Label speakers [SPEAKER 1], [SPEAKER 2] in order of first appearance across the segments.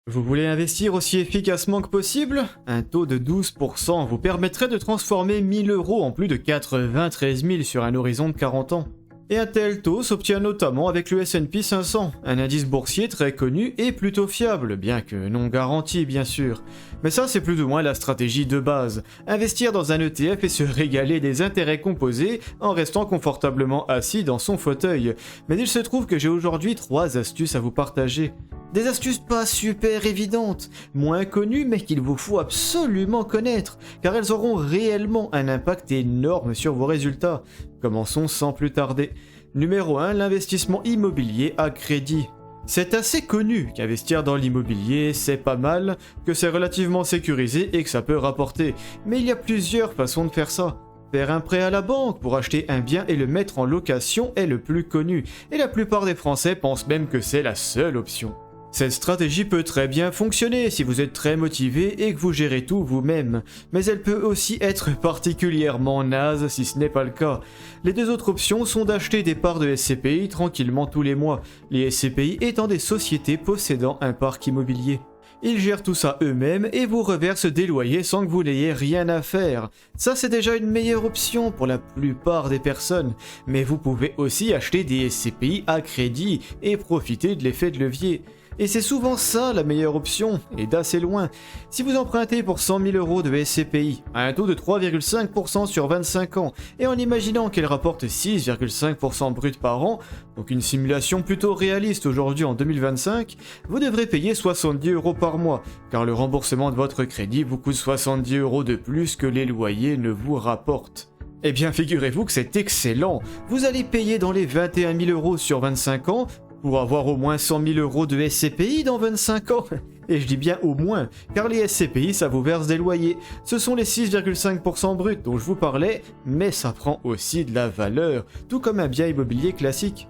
[SPEAKER 1] Vous voulez investir aussi efficacement que possible? Un taux de 12% vous permettrait de transformer 1000 euros en plus de 93 000 sur un horizon de 40 ans. Et un tel taux s'obtient notamment avec le S&P 500, un indice boursier très connu et plutôt fiable, bien que non garanti bien sûr. Mais ça c'est plus ou moins la stratégie de base, investir dans un ETF et se régaler des intérêts composés en restant confortablement assis dans son fauteuil. Mais il se trouve que j'ai aujourd'hui 3 astuces à vous partager. Des astuces pas super évidentes, moins connues mais qu'il vous faut absolument connaître, car elles auront réellement un impact énorme sur vos résultats. Commençons sans plus tarder. Numéro 1, l'investissement immobilier à crédit. C'est assez connu qu'investir dans l'immobilier, c'est pas mal, que c'est relativement sécurisé et que ça peut rapporter. Mais il y a plusieurs façons de faire ça. Faire un prêt à la banque pour acheter un bien et le mettre en location est le plus connu, et la plupart des Français pensent même que c'est la seule option. Cette stratégie peut très bien fonctionner si vous êtes très motivé et que vous gérez tout vous-même, mais elle peut aussi être particulièrement naze si ce n'est pas le cas. Les deux autres options sont d'acheter des parts de SCPI tranquillement tous les mois, les SCPI étant des sociétés possédant un parc immobilier. Ils gèrent tout ça eux-mêmes et vous reversent des loyers sans que vous n'ayez rien à faire. Ça c'est déjà une meilleure option pour la plupart des personnes, mais vous pouvez aussi acheter des SCPI à crédit et profiter de l'effet de levier. Et c'est souvent ça la meilleure option, et d'assez loin. Si vous empruntez pour 100 000 euros de SCPI à un taux de 3,5% sur 25 ans, et en imaginant qu'elle rapporte 6,5% brut par an, donc une simulation plutôt réaliste aujourd'hui en 2025, vous devrez payer 70 euros par mois, car le remboursement de votre crédit vous coûte 70 euros de plus que les loyers ne vous rapportent. Eh bien figurez-vous que c'est excellent, vous allez payer dans les 21 000 euros sur 25 ans, pour avoir au moins 100 000 euros de SCPI dans 25 ans. Et je dis bien au moins, car les SCPI ça vous verse des loyers. Ce sont les 6,5% bruts dont je vous parlais, mais ça prend aussi de la valeur, tout comme un bien immobilier classique.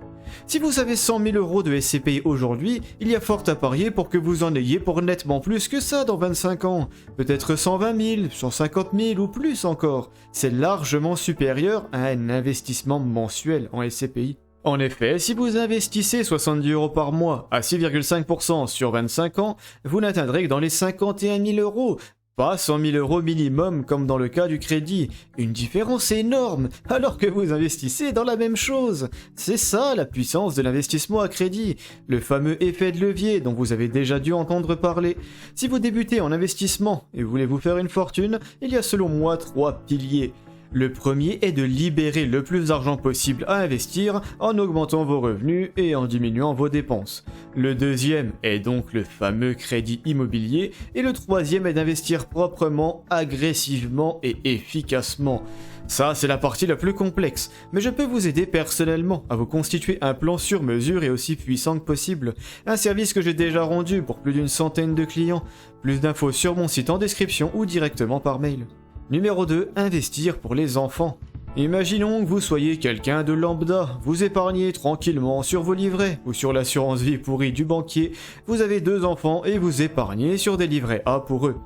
[SPEAKER 1] Si vous avez 100 000 euros de SCPI aujourd'hui, il y a fort à parier pour que vous en ayez pour nettement plus que ça dans 25 ans. Peut-être 120 000, 150 000 ou plus encore. C'est largement supérieur à un investissement mensuel en SCPI. En effet, si vous investissez 70 euros par mois à 6,5% sur 25 ans, vous n'atteindrez que dans les 51 000 euros, pas 100 000 euros minimum comme dans le cas du crédit. Une différence énorme, alors que vous investissez dans la même chose. C'est ça la puissance de l'investissement à crédit, le fameux effet de levier dont vous avez déjà dû entendre parler. Si vous débutez en investissement et voulez vous faire une fortune, il y a selon moi 3 piliers. Le premier est de libérer le plus d'argent possible à investir en augmentant vos revenus et en diminuant vos dépenses. Le deuxième est donc le fameux crédit immobilier et le troisième est d'investir proprement, agressivement et efficacement. Ça, c'est la partie la plus complexe, mais je peux vous aider personnellement à vous constituer un plan sur mesure et aussi puissant que possible. Un service que j'ai déjà rendu pour plus d'une centaine de clients. Plus d'infos sur mon site en description ou directement par mail. Numéro 2, investir pour les enfants. Imaginons que vous soyez quelqu'un de lambda, vous épargnez tranquillement sur vos livrets ou sur l'assurance vie pourrie du banquier, vous avez 2 enfants et vous épargnez sur des livrets A pour eux.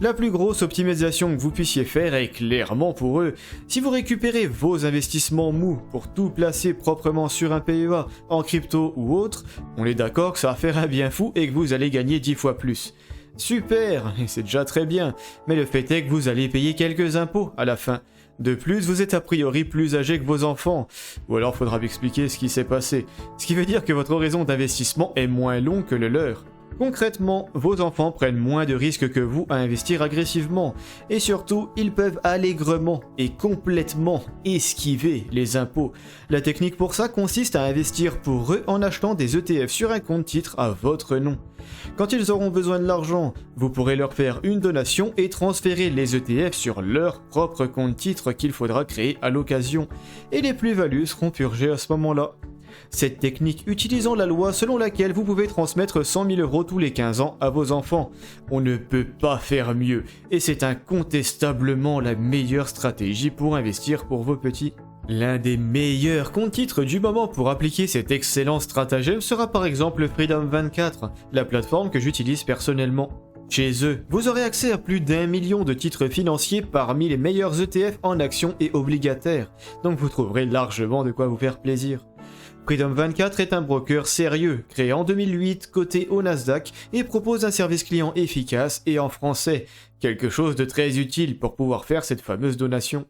[SPEAKER 1] La plus grosse optimisation que vous puissiez faire est clairement pour eux. Si vous récupérez vos investissements mous pour tout placer proprement sur un PEA, en crypto ou autre, on est d'accord que ça va faire un bien fou et que vous allez gagner 10 fois plus. Super, et c'est déjà très bien, mais le fait est que vous allez payer quelques impôts à la fin. De plus, vous êtes a priori plus âgé que vos enfants, ou alors faudra m'expliquer ce qui s'est passé, ce qui veut dire que votre horizon d'investissement est moins long que le leur. Concrètement, vos enfants prennent moins de risques que vous à investir agressivement, et surtout, ils peuvent allègrement et complètement esquiver les impôts. La technique pour ça consiste à investir pour eux en achetant des ETF sur un compte titre à votre nom. Quand ils auront besoin de l'argent, vous pourrez leur faire une donation et transférer les ETF sur leur propre compte titre qu'il faudra créer à l'occasion, et les plus-values seront purgées à ce moment-là. Cette technique utilisant la loi selon laquelle vous pouvez transmettre 100 000 euros tous les 15 ans à vos enfants. On ne peut pas faire mieux, et c'est incontestablement la meilleure stratégie pour investir pour vos petits. L'un des meilleurs comptes-titres du moment pour appliquer cet excellent stratagème sera par exemple Freedom24, la plateforme que j'utilise personnellement. Chez eux, vous aurez accès à plus d'1 million de titres financiers parmi les meilleurs ETF en actions et obligataires, donc vous trouverez largement de quoi vous faire plaisir. Freedom24 est un broker sérieux, créé en 2008, coté au Nasdaq et propose un service client efficace et en français, quelque chose de très utile pour pouvoir faire cette fameuse donation.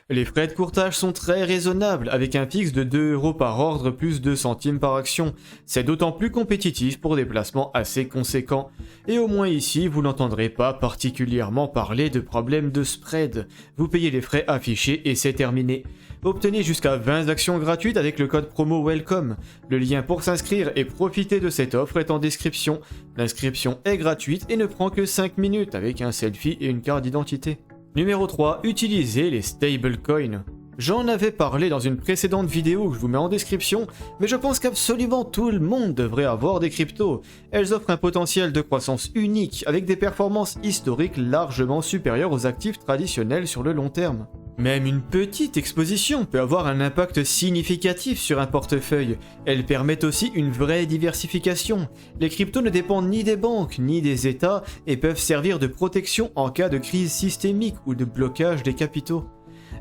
[SPEAKER 1] Les frais de courtage sont très raisonnables, avec un fixe de 2 € par ordre plus 2 centimes par action. C'est d'autant plus compétitif pour des placements assez conséquents. Et au moins ici, vous n'entendrez pas particulièrement parler de problèmes de spread. Vous payez les frais affichés et c'est terminé. Obtenez jusqu'à 20 actions gratuites avec le code promo WELCOME. Le lien pour s'inscrire et profiter de cette offre est en description. L'inscription est gratuite et ne prend que 5 minutes avec un selfie et une carte d'identité. Numéro 3. Utilisez les stablecoins. J'en avais parlé dans une précédente vidéo que je vous mets en description, mais je pense qu'absolument tout le monde devrait avoir des cryptos. Elles offrent un potentiel de croissance unique, avec des performances historiques largement supérieures aux actifs traditionnels sur le long terme. Même une petite exposition peut avoir un impact significatif sur un portefeuille. Elles permettent aussi une vraie diversification. Les cryptos ne dépendent ni des banques ni des États et peuvent servir de protection en cas de crise systémique ou de blocage des capitaux.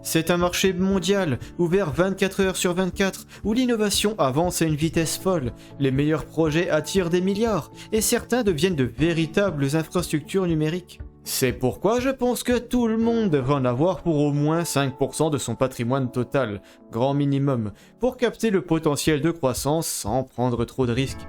[SPEAKER 1] C'est un marché mondial, ouvert 24 heures sur 24, où l'innovation avance à une vitesse folle, les meilleurs projets attirent des milliards, et certains deviennent de véritables infrastructures numériques. C'est pourquoi je pense que tout le monde devrait en avoir pour au moins 5% de son patrimoine total, grand minimum, pour capter le potentiel de croissance sans prendre trop de risques.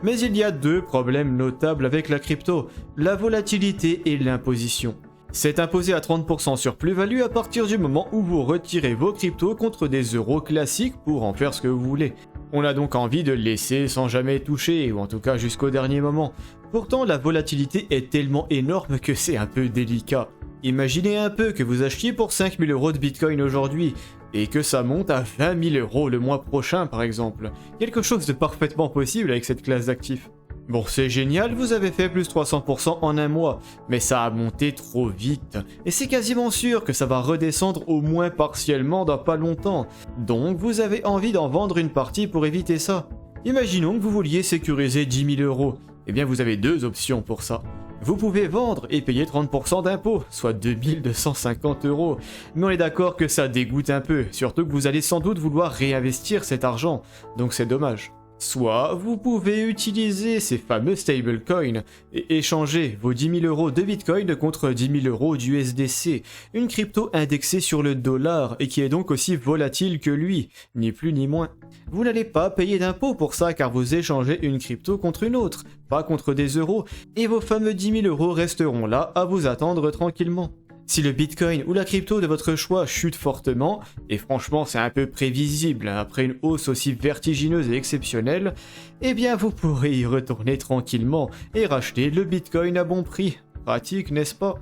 [SPEAKER 1] Mais il y a 2 problèmes notables avec la crypto, la volatilité et l'imposition. C'est imposé à 30% sur plus-value à partir du moment où vous retirez vos cryptos contre des euros classiques pour en faire ce que vous voulez. On a donc envie de laisser sans jamais toucher, ou en tout cas jusqu'au dernier moment. Pourtant, la volatilité est tellement énorme que c'est un peu délicat. Imaginez un peu que vous achetiez pour 5 000 € de Bitcoin aujourd'hui, et que ça monte à 20 000 € le mois prochain par exemple. Quelque chose de parfaitement possible avec cette classe d'actifs. Bon, c'est génial, vous avez fait plus 300% en un mois, mais ça a monté trop vite, et c'est quasiment sûr que ça va redescendre au moins partiellement dans pas longtemps, donc vous avez envie d'en vendre une partie pour éviter ça. Imaginons que vous vouliez sécuriser 10 000 €, eh bien vous avez 2 options pour ça. Vous pouvez vendre et payer 30% d'impôts, soit 2 250 €, mais on est d'accord que ça dégoûte un peu, surtout que vous allez sans doute vouloir réinvestir cet argent, donc c'est dommage. Soit vous pouvez utiliser ces fameux stablecoins et échanger vos 10 000 € de Bitcoin contre 10 000 € d'USDC, une crypto indexée sur le dollar et qui est donc aussi volatile que lui, ni plus ni moins. Vous n'allez pas payer d'impôts pour ça car vous échangez une crypto contre une autre, pas contre des euros, et vos fameux 10 000 € resteront là à vous attendre tranquillement. Si le Bitcoin ou la crypto de votre choix chute fortement, et franchement c'est un peu prévisible après une hausse aussi vertigineuse et exceptionnelle, eh bien vous pourrez y retourner tranquillement et racheter le Bitcoin à bon prix. Pratique, n'est-ce pas ?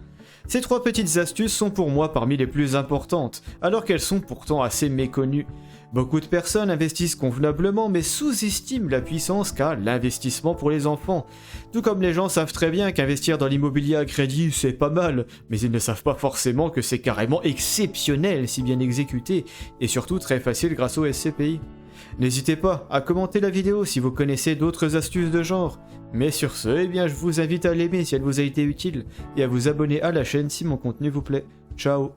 [SPEAKER 1] Ces 3 petites astuces sont pour moi parmi les plus importantes, alors qu'elles sont pourtant assez méconnues. Beaucoup de personnes investissent convenablement mais sous-estiment la puissance qu'a l'investissement pour les enfants. Tout comme les gens savent très bien qu'investir dans l'immobilier à crédit c'est pas mal, mais ils ne savent pas forcément que c'est carrément exceptionnel si bien exécuté, et surtout très facile grâce au SCPI. N'hésitez pas à commenter la vidéo si vous connaissez d'autres astuces de genre. Mais sur ce, eh bien je vous invite à l'aimer si elle vous a été utile, et à vous abonner à la chaîne si mon contenu vous plaît. Ciao.